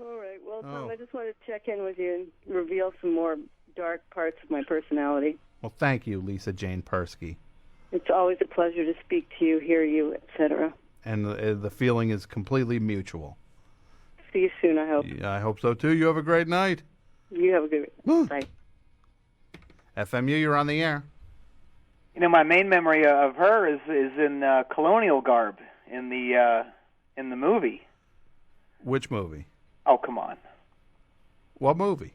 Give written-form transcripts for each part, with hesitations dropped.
All right. Well, Tom, Oh. I just wanted to check in with you and reveal some more dark parts of my personality. Well, thank you, Lisa Jane Persky. It's always a pleasure to speak to you, hear you, etc. And the feeling is completely mutual. See you soon, I hope. Yeah, I hope so, too. You have a great night. You have a good Bye. FMU, you're on the air. You know, my main memory of her is in colonial garb in the movie. Which movie? Oh, come on. What movie?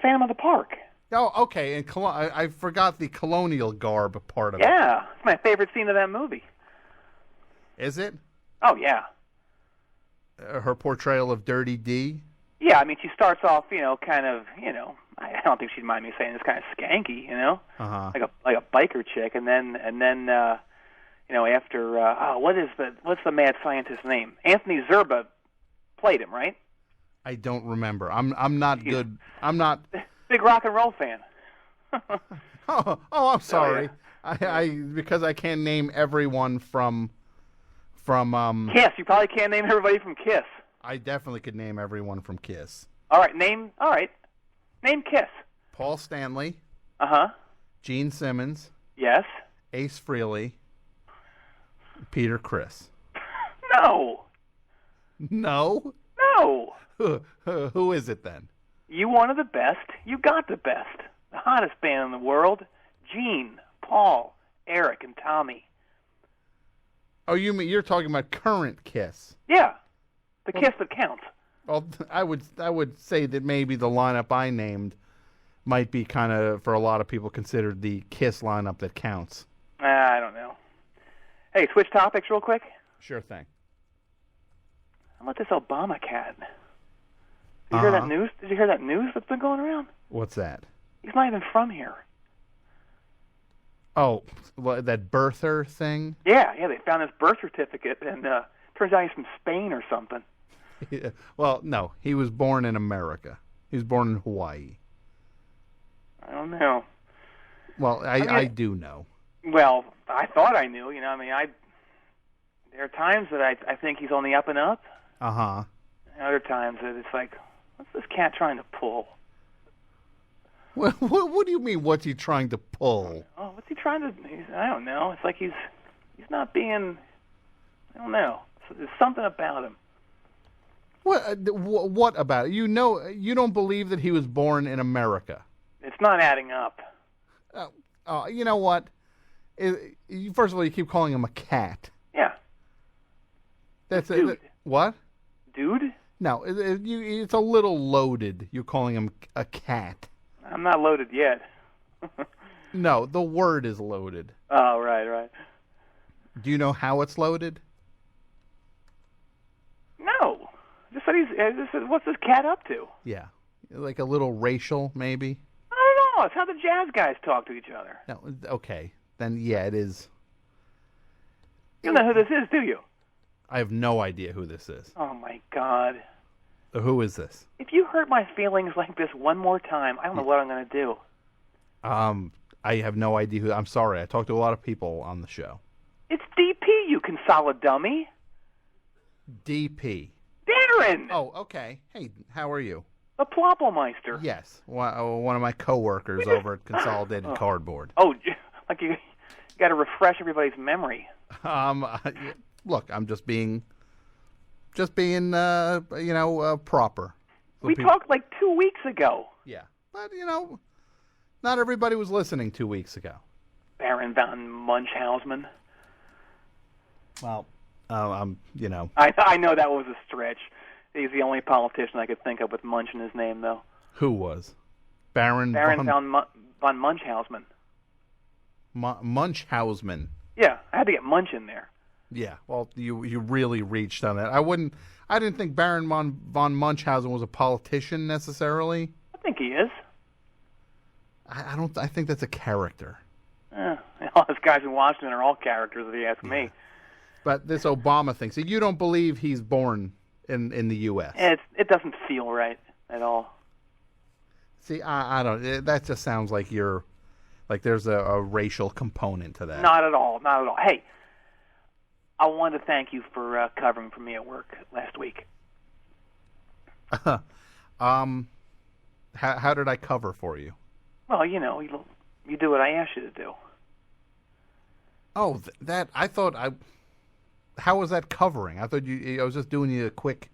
Phantom of the Park. Oh, okay. And I forgot the colonial garb part of it. Yeah, it's my favorite scene of that movie. Is it? Oh, yeah. Her portrayal of Dirty D? Yeah, I mean, she starts off, kind of, I don't think she'd mind me saying this, kind of skanky, Uh-huh. like a biker chick, and then after what's the mad scientist's name? Anthony Zerba played him, right? I don't remember. I'm not good. I'm not. Big rock and roll fan. Oh, I'm sorry. Oh, yeah. I because I can't name everyone from Kiss. You probably can't name everybody from Kiss. I definitely could name everyone from Kiss. All right, name Kiss. Paul Stanley. Uh-huh. Gene Simmons. Yes. Ace Frehley. Peter Criss. No. No? No. Who is it then? You wanted the best. You got the best. The hottest band in the world. Gene, Paul, Eric, and Tommy. Oh, you're talking about current Kiss? Yeah. The Kiss that counts. Well, I would say that maybe the lineup I named might be kind of, for a lot of people, considered the Kiss lineup that counts. I don't know. Hey, switch topics real quick. Sure thing. How about this Obama cat? Did you hear that news? Did you hear that news that's been going around? What's that? He's not even from here. Oh, that birther thing? Yeah, they found his birth certificate, and turns out he's from Spain or something. Well, no, he was born in America. He was born in Hawaii. I don't know. Well, I do know. Well, I thought I knew. There are times that I think he's on the up and up. Uh-huh. And other times that it's like, what's this cat trying to pull? What do you mean, what's he trying to pull? Oh, what's he trying to... I don't know. It's like he's not being... I don't know. There's something about him. What about it? You don't believe that he was born in America. It's not adding up. You know what? First of all, you keep calling him a cat. Yeah. That's Dude. What? Dude? No, it's a little loaded. You're calling him a cat. I'm not loaded yet. No, the word is loaded. Oh, right. Do you know how it's loaded? No. Just said what's this cat up to? Yeah. Like a little racial, maybe? I don't know. It's how the jazz guys talk to each other. No, okay. Then, yeah, it is. You don't know who this is, do you? I have no idea who this is. Oh, my God. Who is this? If you hurt my feelings like this one more time, I don't know what I'm going to do. I have no idea who. I'm sorry. I talked to a lot of people on the show. It's DP, you consolid dummy. DP. Darren! Oh, okay. Hey, how are you? The Ploppelmeister. Yes. One of my coworkers over at Consolidated Cardboard. Oh, like you got to refresh everybody's memory. Look, I'm just being proper. We talked like 2 weeks ago. Yeah. But, not everybody was listening 2 weeks ago. Baron von Munchausen. Well, I know that was a stretch. He's the only politician I could think of with Munch in his name, though. Who was? Baron von Munchausen. Munchausen. Yeah, I had to get Munch in there. Yeah, well, you really reached on that. I didn't think Baron von Munchausen was a politician necessarily. I think he is. I think that's a character. All those guys in Washington are all characters, if you ask me. But this Obama thing, so you don't believe he's born in the U.S.? It doesn't feel right at all. See, I don't. That just sounds like there's a racial component to that. Not at all. Hey, I want to thank you for covering for me at work last week. How did I cover for you? Well, you do what I asked you to do. Oh, that I thought I. How was that covering? I thought I was just doing you a quick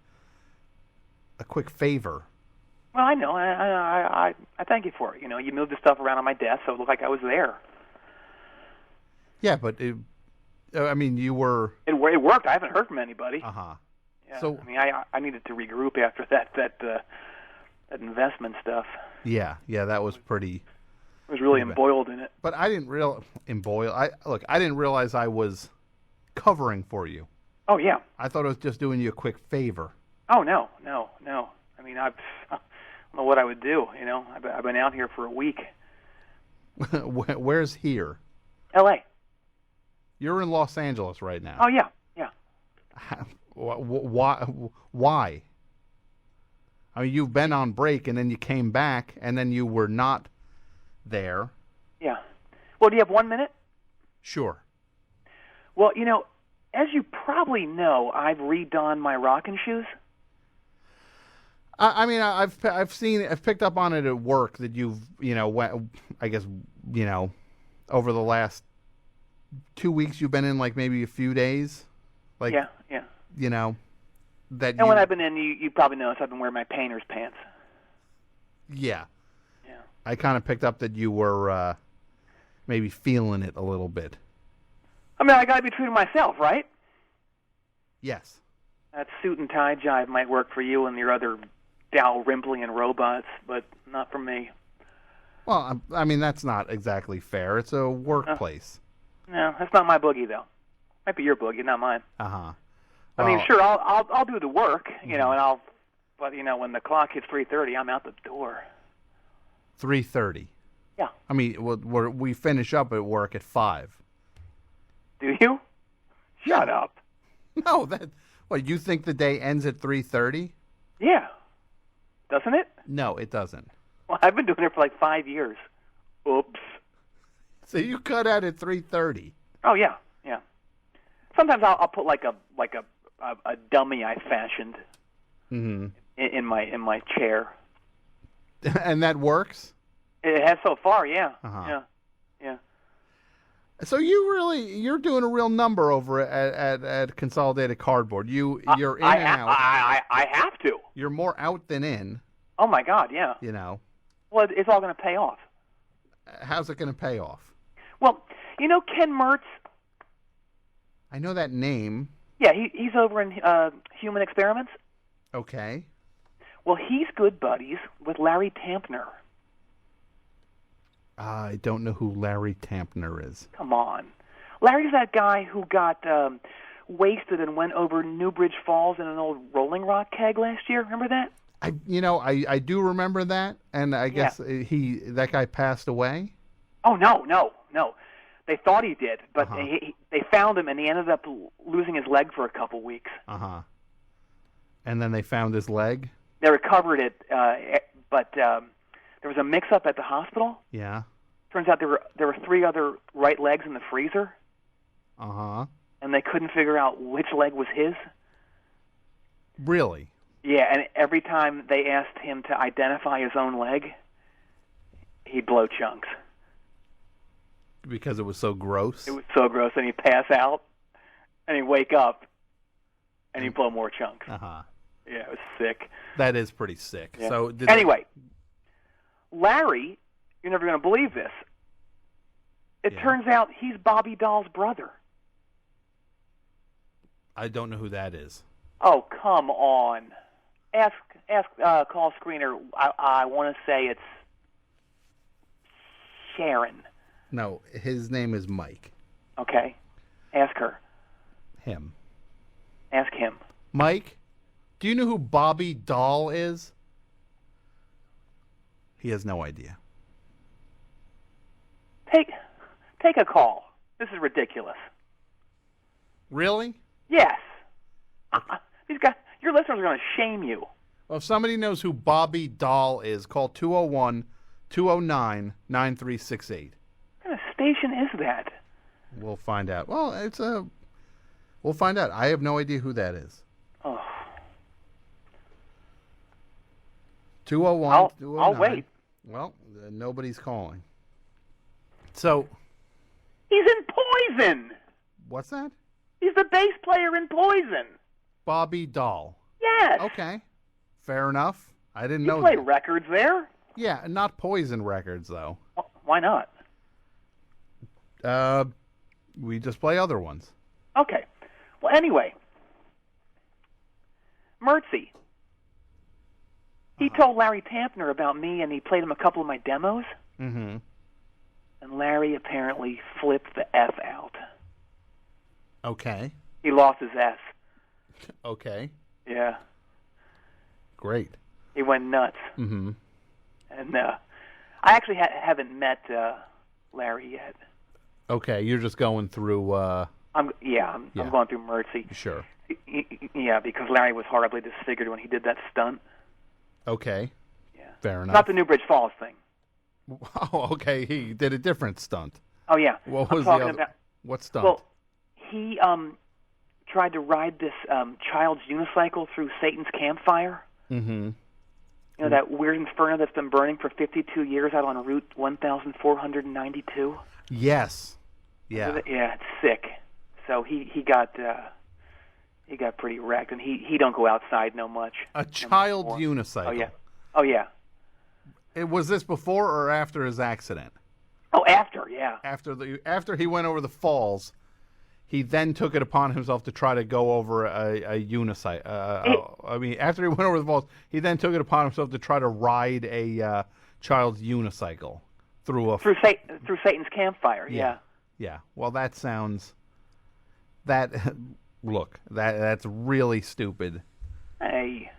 favor. Well, I know. I thank you for it. You moved the stuff around on my desk, so it looked like I was there. Yeah, but you were. It worked. I haven't heard from anybody. Uh-huh. Yeah, So I needed to regroup after that investment stuff. Yeah, that was pretty. I was really embroiled in it. But I didn't I didn't realize I was covering for you. Oh yeah. I thought I was just doing you a quick favor. Oh no. I don't know what I would do. I've been out here for a week. Where's here? L.A. You're in Los Angeles right now. Oh yeah. Why? I mean, you've been on break, and then you came back, and then you were not there. Yeah. Well, do you have 1 minute? Sure. Well, as you probably know, I've redonned my rocking shoes. I've picked up on it at work that you've, over the last 2 weeks you've been in like maybe a few days. Like, yeah. When I've been in, you probably noticed I've been wearing my painter's pants. Yeah. I kind of picked up that you were maybe feeling it a little bit. I got to be true to myself, right? Yes. That suit and tie jive might work for you and your other Dalrymplean robots, but not for me. Well, that's not exactly fair. It's a workplace. No, that's not my boogie, though. Might be your boogie, not mine. Uh-huh. Sure, I'll do the work, but when the clock hits 3:30, I'm out the door. 3:30. Yeah. We finish up at work at 5. Do you? Shut up. No, you think the day ends at 3:30? Yeah. Doesn't it? No, it doesn't. Well, I've been doing it for like 5 years. Oops. So you cut out at 3:30. Oh yeah. Sometimes I'll put like a dummy I fashioned in my chair. And that works? It has so far, yeah. Uh-huh. Yeah. So you're doing a real number over at Consolidated Cardboard. You're in and out. I have to. You're more out than in. Oh my God, yeah. Well, it's all going to pay off. How's it going to pay off? Well, Ken Mertz. I know that name. Yeah, he's over in Human Experiments. Okay. Well, he's good buddies with Larry Tampner. I don't know who Larry Tampner is. Come on. Larry's that guy who got wasted and went over Newbridge Falls in an old Rolling Rock keg last year. Remember that? I do remember that, and I guess that guy passed away? Oh, no. They thought he did, but they found him, and he ended up losing his leg for a couple weeks. Uh-huh. And then they found his leg? They recovered it, but there was a mix-up at the hospital. Yeah. Turns out there were 3 other right legs in the freezer. Uh-huh. And they couldn't figure out which leg was his. Really? Yeah, and every time they asked him to identify his own leg, he'd blow chunks. Because it was so gross? It was so gross, and he'd pass out, and he'd wake up, and he'd blow more chunks. Uh-huh. Yeah, it was sick. That is pretty sick. Yeah. So anyway, Larry, you're never going to believe this. It turns out he's Bobby Dahl's brother. I don't know who that is. Oh, come on. Ask call screener. I want to say it's Sharon. No, his name is Mike. Okay. Ask her. Him. Ask him. Mike, do you know who Bobby Dahl is? He has no idea. Take a call. This is ridiculous. Really? Yes. These guys, your listeners are going to shame you. Well, if somebody knows who Bobby Dahl is, call 201-209-9368. What kind of station is that? We'll find out. Well, we'll find out. I have no idea who that is. Oh. 201. I'll wait. Well, nobody's calling. So. He's in Poison. What's that? He's the bass player in Poison. Bobby Dahl. Yes. Okay. Fair enough. I didn't know You played that. records there? Yeah, not Poison records, though. Why not? We just play other ones. Okay. Well, anyway, Mertzy. He told Larry Tampner about me, and he played him a couple of my demos. Mm-hmm. And Larry apparently flipped the F out. Okay. He lost his S. Okay. Yeah. Great. He went nuts. Mm-hmm. And I actually haven't met Larry yet. Okay, you're just going through. I'm going through Mertzy. Sure. Yeah, because Larry was horribly disfigured when he did that stunt. Okay. Yeah. Fair enough. Not the New Bridge Falls thing. Oh, okay. He did a different stunt. Oh yeah. What I'm was talking the other? about? What stunt? Well, he tried to ride this child's unicycle through Satan's campfire. Mm-hmm. You know, that weird inferno that's been burning for 52 years out on Route 1492? Yes. Yeah. Yeah, it's sick. So he got pretty wrecked, and he don't go outside no much. A child unicycle. Oh yeah. Oh yeah. Was this before or after his accident? Oh, after, yeah. After he went over the falls, he then took it upon himself to try to go over a unicycle. After he went over the falls, he then took it upon himself to try to ride a child's unicycle through Satan's campfire. Yeah. Yeah. Well, that sounds. That's really stupid. Hey.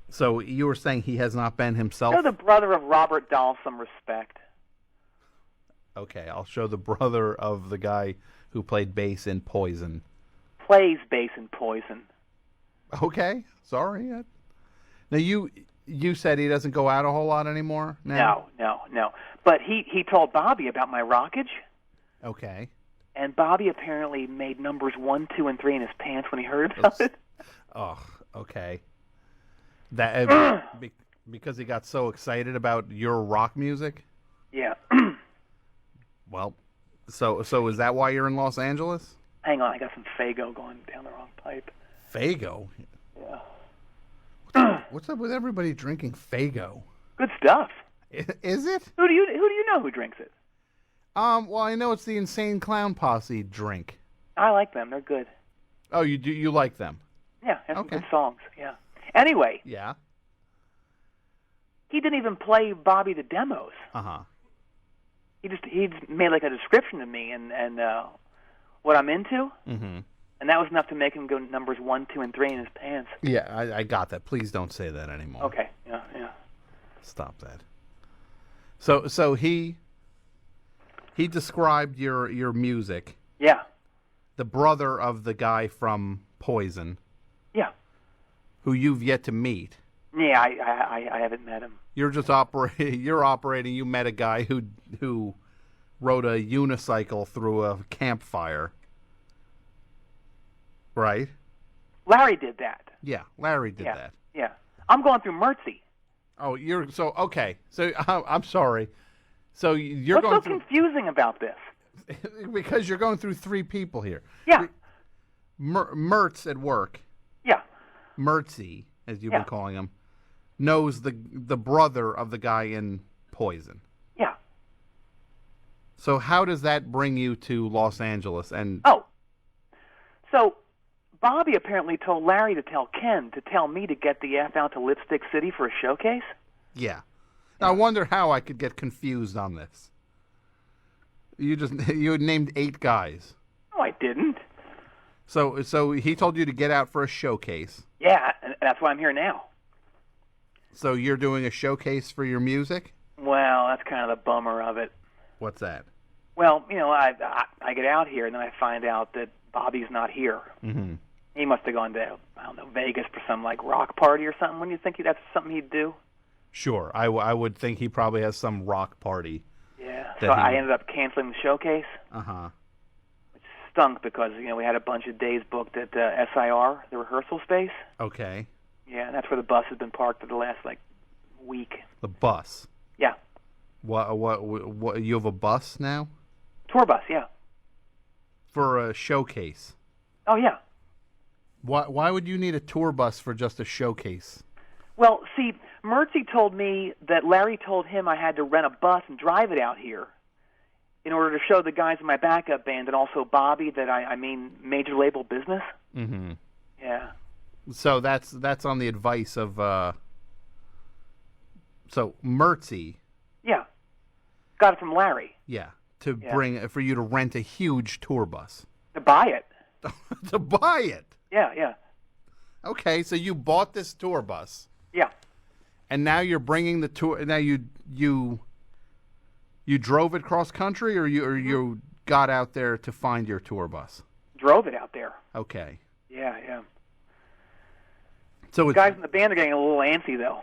So you were saying he has not been himself? Show the brother of Robert Dahl some respect. Okay, I'll show the brother of the guy who played bass in Poison. Plays bass in Poison. Okay, sorry. Now you said he doesn't go out a whole lot anymore now? No. But he told Bobby about my rockage. Okay. And Bobby apparently made numbers 1, 2, and 3 in his pants when he heard about it. Oh, okay. That because he got so excited about your rock music? Yeah. Well, so is that why you're in Los Angeles? Hang on, I got some Faygo going down the wrong pipe. Faygo? Yeah. What's up with everybody drinking Faygo? Good stuff. Is it? Who do you know who drinks it? Well, I know it's the Insane Clown Posse drink. I like them. They're good. Oh, you do? You like them? Yeah, have some good songs. Yeah. Anyway. Yeah. He didn't even play Bobby the demos. Uh-huh. He made like a description of me and what I'm into. Mm-hmm. And that was enough to make him go numbers 1, 2, and 3 in his pants. Yeah, I got that. Please don't say that anymore. Okay. Yeah. Stop that. So he described your music. Yeah. The brother of the guy from Poison. Yeah. Who you've yet to meet. Yeah, I haven't met him. You're just operating. You're operating. You met a guy who rode a unicycle through a campfire. Right. Larry did that. Yeah, Larry did that. Yeah. I'm going through Mertzy. Oh, okay. So I'm sorry. So you're What's going so confusing about this? Because you're going through three people here. Yeah. Mertz at work. Yeah. Mertzy, as you've been calling him, knows the brother of the guy in Poison. Yeah. So how does that bring you to Los Angeles? So Bobby apparently told Larry to tell Ken to tell me to get the F out to Lipstick City for a showcase. Yeah. Now, I wonder how I could get confused on this. You had named 8 guys. No, I didn't. So he told you to get out for a showcase. Yeah, and that's why I'm here now. So you're doing a showcase for your music? Well, that's kind of the bummer of it. What's that? Well, I get out here and then I find out that Bobby's not here. Mm-hmm. He must have gone to, Vegas for some like rock party or something. Wouldn't you think that's something he'd do? Sure, I would think he probably has some rock party. Yeah. So I ended up canceling the showcase. Uh-huh. Which stunk because we had a bunch of days booked at SIR, the rehearsal space. Okay. Yeah, and that's where the bus has been parked for the last week. The bus. Yeah. What? You have a bus now? Tour bus, yeah. For a showcase. Oh, yeah. Why would you need a tour bus for just a showcase? Well, see, Mertzy told me that Larry told him I had to rent a bus and drive it out here in order to show the guys in my backup band and also Bobby that I mean major label business. Mm-hmm. Yeah. So that's on the advice of so Mertzy. Yeah. Got it from Larry. Yeah. For you to rent a huge tour bus. To buy it. To buy it. Yeah, yeah. Okay, so you bought this tour bus. Yeah. And now you're bringing the tour. Now you drove it cross country, or you got out there to find your tour bus. Drove it out there. Okay. Yeah, yeah. So the guys in the band are getting a little antsy though.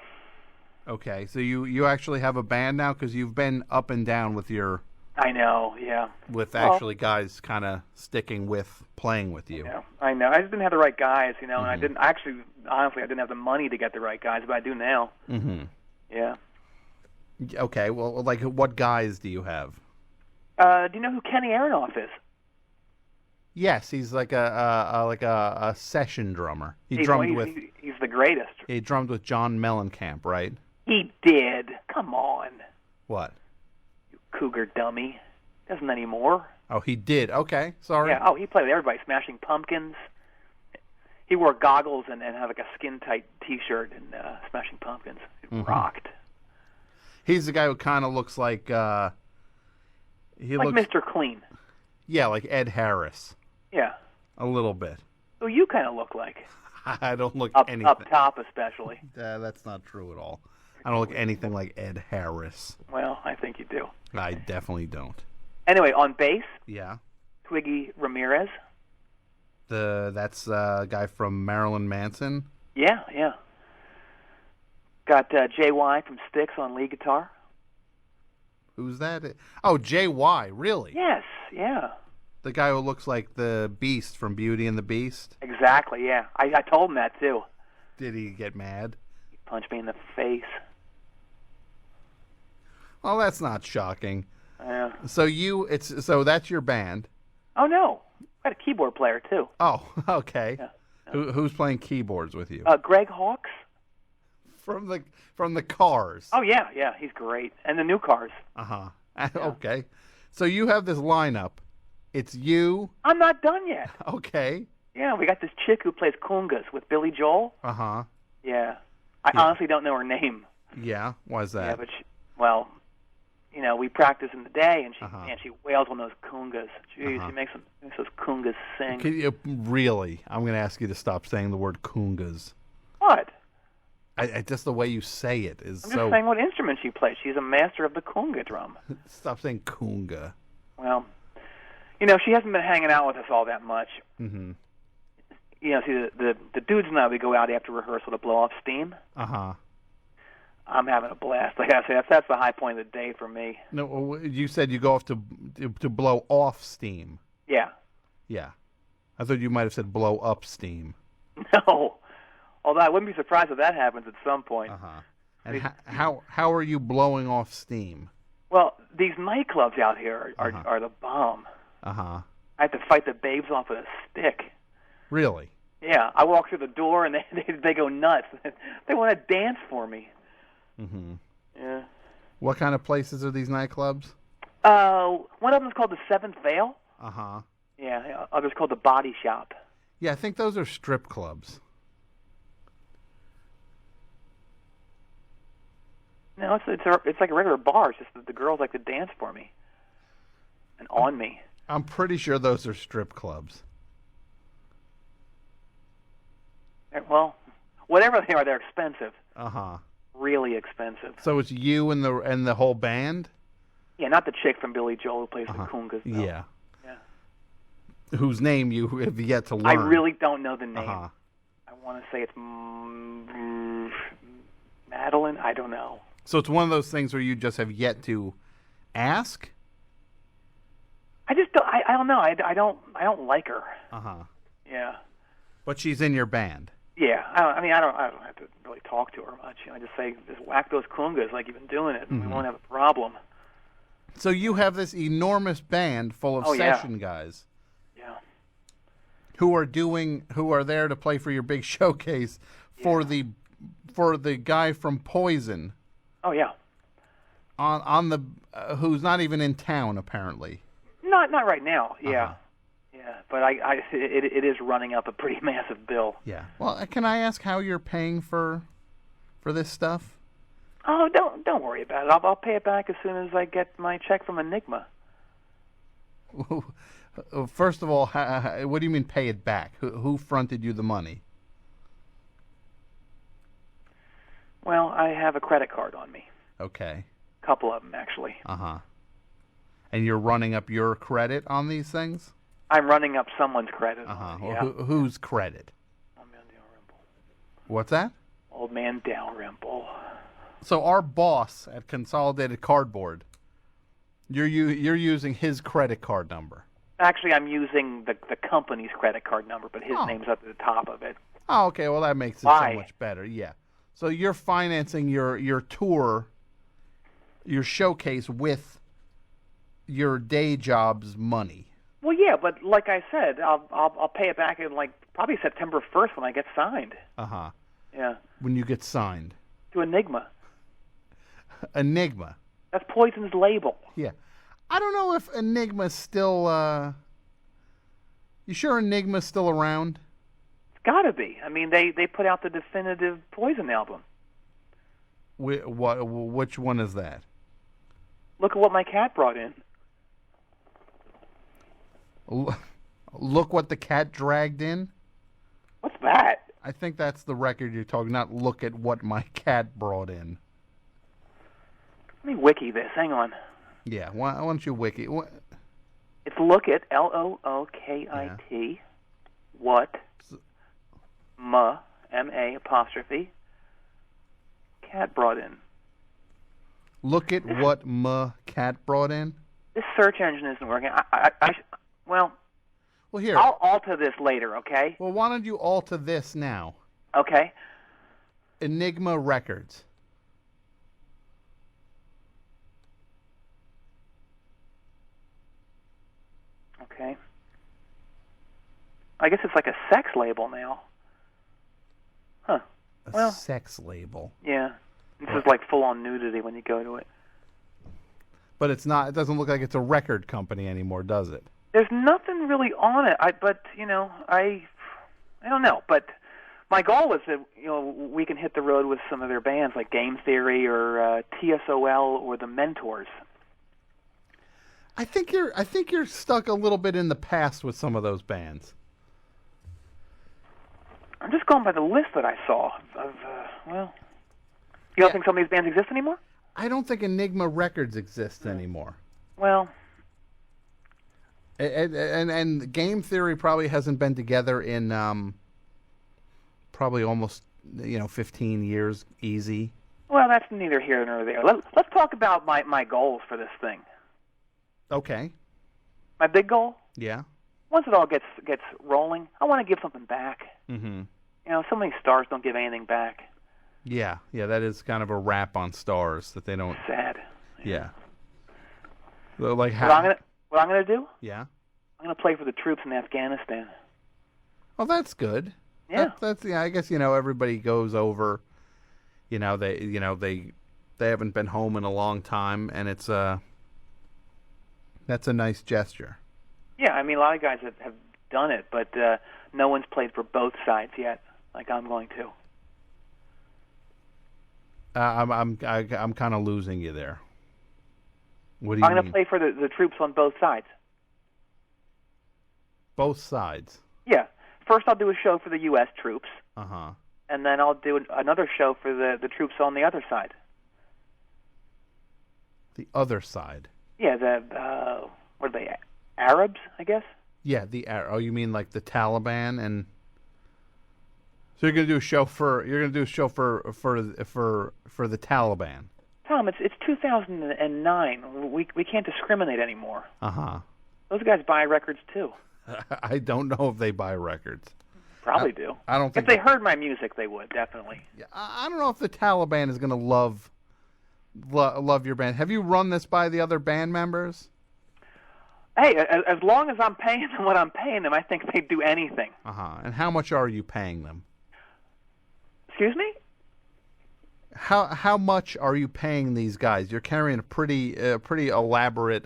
Okay, so you actually have a band now because you've been up and down with your. I know, yeah. With actually guys kind of sticking with playing with you. Yeah, I know. I just didn't have the right guys, and Mm-hmm. I didn't actually, honestly, I didn't have the money to get the right guys, but I do now. Mm-hmm. Yeah. Okay, well, like what guys do you have? Do you know who Kenny Aronoff is? Yes, he's like a session drummer. He's the greatest. He drummed with John Mellencamp, right? He did. Come on. What? You cougar dummy. Doesn't anymore. Oh, he did. Okay, sorry. Yeah. Oh, he played with everybody. Smashing Pumpkins. He wore goggles and had like a skin tight T-shirt and Smashing Pumpkins. He rocked. He's the guy who kind of looks like looks Mr. Clean. Yeah, like Ed Harris. Yeah. A little bit. Who you kind of look like. I don't look anything. Up top, especially. That's not true at all. I don't look anything like Ed Harris. Well, I think you do. I definitely don't. Anyway, on bass. Yeah. Twiggy Ramirez. That's a guy from Marilyn Manson. Yeah, yeah. Got JY from Styx on lead guitar. Who's that? Oh, JY, really? Yes, yeah. The guy who looks like the Beast from Beauty and the Beast? Exactly, yeah. I told him that, too. Did he get mad? He punched me in the face. Well, that's not shocking. Yeah. So that's your band. Oh, no. I got a keyboard player, too. Oh, okay. Yeah. Who's playing keyboards with you? Greg Hawkes. From the Cars. Oh, yeah, yeah. He's great. And the new Cars. Uh-huh. Yeah. Okay. So you have this lineup. It's you. I'm not done yet. Okay. Yeah, we got this chick who plays congas with Billy Joel. Uh-huh. Yeah. I honestly don't know her name. Yeah? Why is that? Yeah, but we practice in the day, and she wails on those congas. Jeez, she makes those congas sing. Really? I'm going to ask you to stop saying the word congas. What? Just the way you say it is I'm just saying what instrument she plays. She's a master of the conga drum. Stop saying conga. Well, she hasn't been hanging out with us all that much. Mm-hmm. See, the dudes and I, we go out after rehearsal to blow off steam. Uh-huh. I'm having a blast. I gotta say, that's the high point of the day for me. No, you said you go off to blow off steam. Yeah. Yeah. I thought you might have said blow up steam. No. Although I wouldn't be surprised if that happens at some point. Uh-huh. And how are you blowing off steam? Well, these nightclubs out here are the bomb. Uh-huh. I have to fight the babes off with a stick. Really? Yeah. I walk through the door and they go nuts. They want to dance for me. Mm-hmm. Yeah. What kind of places are these nightclubs? One of them is called the Seventh Veil. Uh-huh. Yeah. Other's called the Body Shop. Yeah, I think those are strip clubs. No, it's like a regular bar. It's just that the girls like to dance for me and on me. I'm pretty sure those are strip clubs. Well, whatever they are, they're expensive. Uh-huh. Really expensive. So it's you and the whole band? Yeah, not the chick from Billy Joel who plays the congas. No. Yeah. Whose name you have yet to learn. I really don't know the name. Uh-huh. I want to say it's Madeline. I don't know. So it's one of those things where you just have yet to ask? I just don't. I don't know. I don't like her. Uh-huh. Yeah. But she's in your band. Yeah, I don't have to really talk to her much. I just say, just whack those congas like you've been doing it, and we won't have a problem. So you have this enormous band full of session guys. Yeah. Who are there to play for your big showcase for the guy from Poison. Oh yeah. On the who's not even in town apparently. Not right now. Yeah. Uh-huh. Yeah, but it is running up a pretty massive bill. Yeah. Well, can I ask how you're paying for this stuff? Oh, don't worry about it. I'll pay it back as soon as I get my check from Enigma. First of all, what do you mean pay it back? Who fronted you the money? Well, I have a credit card on me. Okay. A couple of them, actually. Uh-huh. And you're running up your credit on these things? I'm running up someone's credit. Uh-huh. Yeah. Well, whose credit? Old man Dalrymple. What's that? Old man Dalrymple. So our boss at Consolidated Cardboard, you're using his credit card number. Actually, I'm using the company's credit card number, but his name's up at the top of it. Oh, okay. Well, that makes it so much better. Yeah. So you're financing your tour, your showcase with your day job's money. Well, yeah, but like I said, I'll pay it back in probably September 1st when I get signed. Uh-huh. Yeah. When you get signed. To Enigma. Enigma. That's Poison's label. Yeah. I don't know if Enigma's still, you sure Enigma's still around? It's got to be. I mean, they put out the definitive Poison album. Which one is that? Look at what my cat brought in. Look what the cat dragged in? What's that? I think that's the record you're talking, not look at what my cat brought in. Let me wiki this. Hang on. Yeah, why don't you wiki? It's look at, Lookit, what, M-A apostrophe, cat brought in. Look at what my cat brought in? This search engine isn't working. Well, here. I'll alter this later, okay? Well, why don't you alter this now? Okay. Enigma Records. Okay. I guess it's like a sex label now. Huh. A sex label. Yeah. This is like full-on nudity when you go to it. But it's not. It doesn't look like it's a record company anymore, does it? There's nothing really on it. I don't know. But my goal is that we can hit the road with some of their bands like Game Theory or TSOL or the Mentors. I think you're stuck a little bit in the past with some of those bands. I'm just going by the list that I saw of you don't think some of these bands exist anymore? I don't think Enigma Records exists anymore. Well, and Game Theory probably hasn't been together in probably almost 15 years easy. Well, that's neither here nor there. Let's talk about my goals for this thing. Okay. My big goal? Yeah. Once it all gets rolling, I want to give something back. Mm-hmm. So many stars don't give anything back. Yeah, that is kind of a rap on stars that they don't. Sad. Yeah. So, like how? What I'm gonna do? Yeah. I'm gonna play for the troops in Afghanistan. Oh, that's good. Yeah. That's I guess everybody goes over. They haven't been home in a long time, and it's that's a nice gesture. Yeah, I mean a lot of guys have done it, but no one's played for both sides yet, like I'm going to. I'm kind of losing you there. What do you mean? I'm going to play for the troops on both sides. Both sides? Yeah. First I'll do a show for the U.S. troops. Uh-huh. And then I'll do another show for the troops on the other side. The other side? Yeah, what are they, Arabs, I guess? Yeah, you mean like the Taliban and... So you're going to do a show for the Taliban. Tom, it's 2009. We can't discriminate anymore. Uh-huh. Those guys buy records too. I don't know if they buy records. Probably do. I don't think if they heard my music, they would definitely. I don't know if the Taliban is going to love your band. Have you run this by the other band members? Hey, as long as I'm paying them what I'm paying them, I think they'd do anything. And how much are you paying them? Excuse me? How much are you paying these guys? You're carrying a pretty elaborate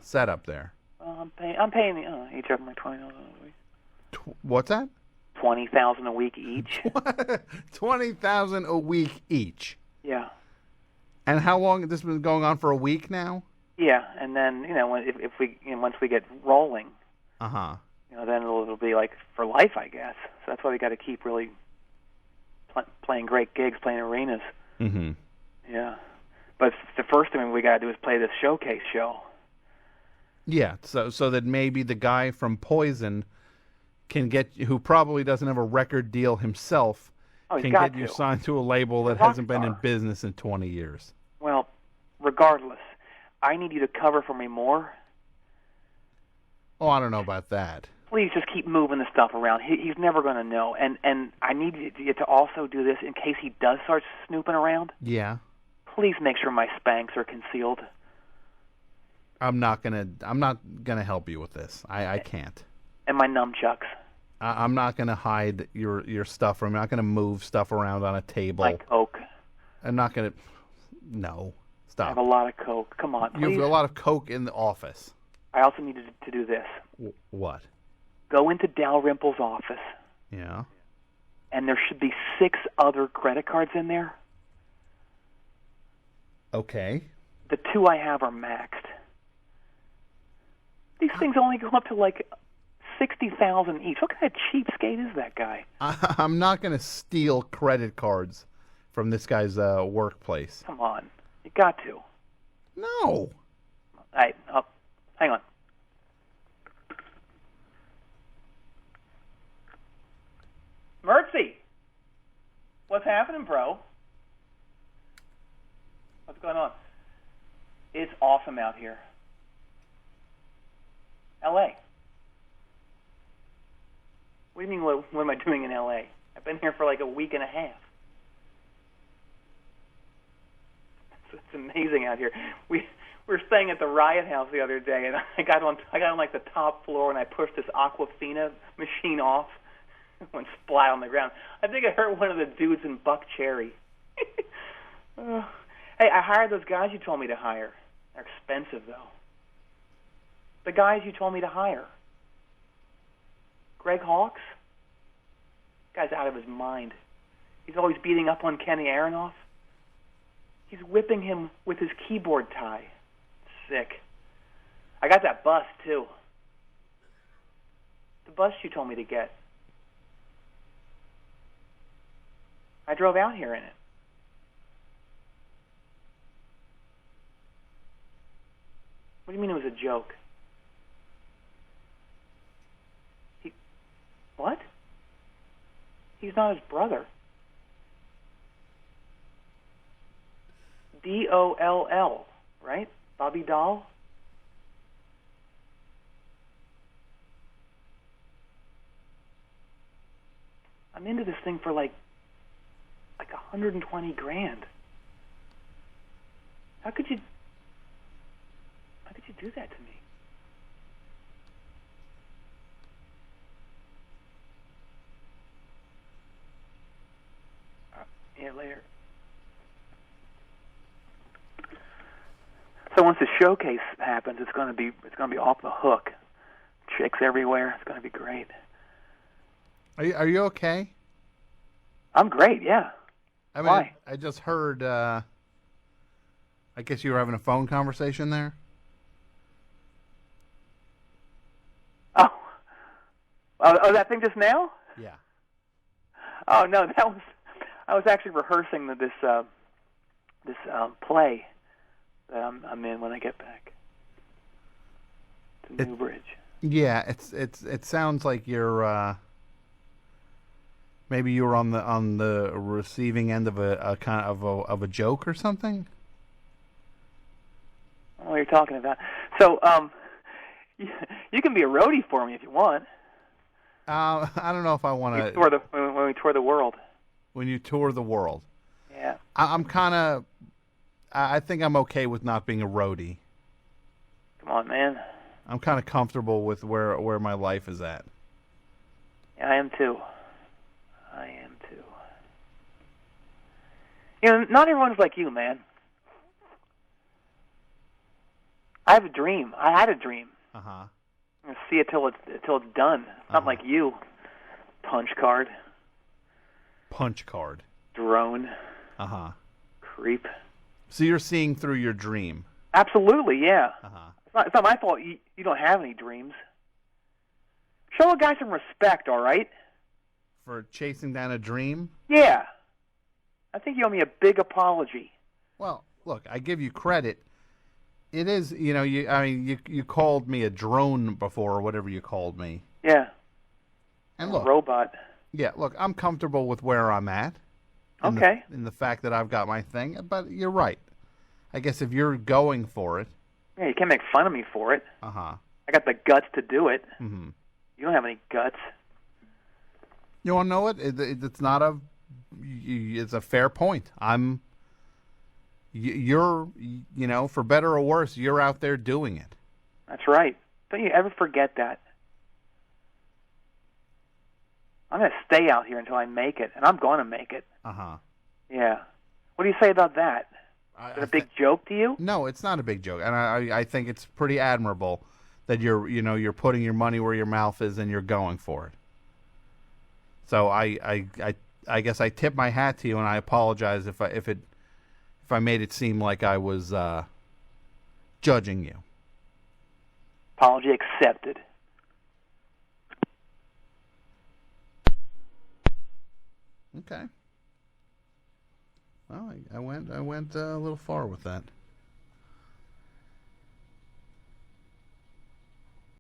setup there. Well, I'm paying each of them like $20 a week. What's that? $20,000 a week each. $20,000 a week each. Yeah. And how long has this been going on for? A week now? Yeah, and then if we once we get rolling, then it'll be like for life, I guess. So that's why we got to keep really playing great gigs, playing arenas. Mm-hmm. Yeah, but the first thing we got to do is play this showcase show. Yeah, so that maybe the guy from Poison can who probably doesn't have a record deal himself, can get you signed to a label that hasn't been in business in 20 years. Well, regardless, I need you to cover for me more. Oh, I don't know about that. Please just keep moving the stuff around. He's never going to know. And I need you to also do this in case he does start snooping around. Yeah. Please make sure my Spanx are concealed. I'm not gonna help you with this. I can't. And my nunchucks. I'm not gonna hide your stuff. I'm not gonna move stuff around on a table. Like Coke. I'm not gonna. No. Stop. I have a lot of Coke. Come on, please. You have a lot of Coke in the office. I also need to do this. What? Go into Dalrymple's office. Yeah. And there should be 6 other credit cards in there. Okay. The 2 I have are maxed. These things only go up to like $60,000 each. What kind of cheapskate is that guy? I'm not going to steal credit cards from this guy's workplace. Come on. You got to. No. Hey, hang on. Mertzy! What's happening, bro? What's going on? It's awesome out here. L.A. What do you mean, what am I doing in L.A.? I've been here for like a week and a half. It's amazing out here. We were staying at the Riot House the other day, and I got on like the top floor, and I pushed this Aquafina machine off. It went splat on the ground. I think I hurt one of the dudes in Buck Cherry. Hey, I hired those guys you told me to hire. They're expensive, though. The guys you told me to hire. Greg Hawkes? Guy's out of his mind. He's always beating up on Kenny Aronoff. He's whipping him with his keyboard tie. Sick. I got that bus, too. The bus you told me to get. I drove out here in it. What do you mean it was a joke? What? He's not his brother. D-O-L-L, right? Bobby Doll? I'm into this thing for like $120,000. How could you do that to me? Yeah, later. So once the showcase happens, it's gonna be off the hook. Chicks everywhere. It's gonna be great. Are you okay? I'm great. Yeah. I mean, Why? I just heard. I guess you were having a phone conversation there. Oh, that thing just now? Yeah. Oh no, I was actually rehearsing this play that I'm in when I get back to Newbridge. Yeah, it sounds like you're maybe you were on the receiving end of a kind of a joke or something. What you're talking about? So you can be a roadie for me if you want. I don't know if I want to. When we tour the world. When you tour the world. Yeah. I'm kind of. I think I'm okay with not being a roadie. Come on, man. I'm kind of comfortable with where my life is at. Yeah, I am too. You know, not everyone's like you, man. I have a dream. I had a dream. Uh huh. I'm gonna see it till it's done. Not like you, punch card. Punch card. Drone. Uh huh. Creep. So you're seeing through your dream. Absolutely, yeah. Uh huh. It's not my fault. You don't have any dreams. Show a guy some respect, all right? For chasing down a dream? Yeah. I think you owe me a big apology. Well, look, I give you credit. It is, you called me a drone before, or whatever you called me. Yeah. And look, robot. Yeah, look, I'm comfortable with where I'm at. Okay. In the fact that I've got my thing, but you're right. I guess if you're going for it. Yeah, you can't make fun of me for it. Uh-huh. I got the guts to do it. Mm-hmm. You don't have any guts. You want to know it? It's not a. It's a fair point. You're, for better or worse, you're out there doing it. That's right. Don't you ever forget that. I'm going to stay out here until I make it, and I'm going to make it. Uh-huh. Yeah. What do you say about that? Is it a big joke to you? No, it's not a big joke, and I think it's pretty admirable that you're putting your money where your mouth is and you're going for it. So I guess I tip my hat to you, and I apologize if I made it seem like I was judging you. Apology accepted. Okay. Well, I went a little far with that.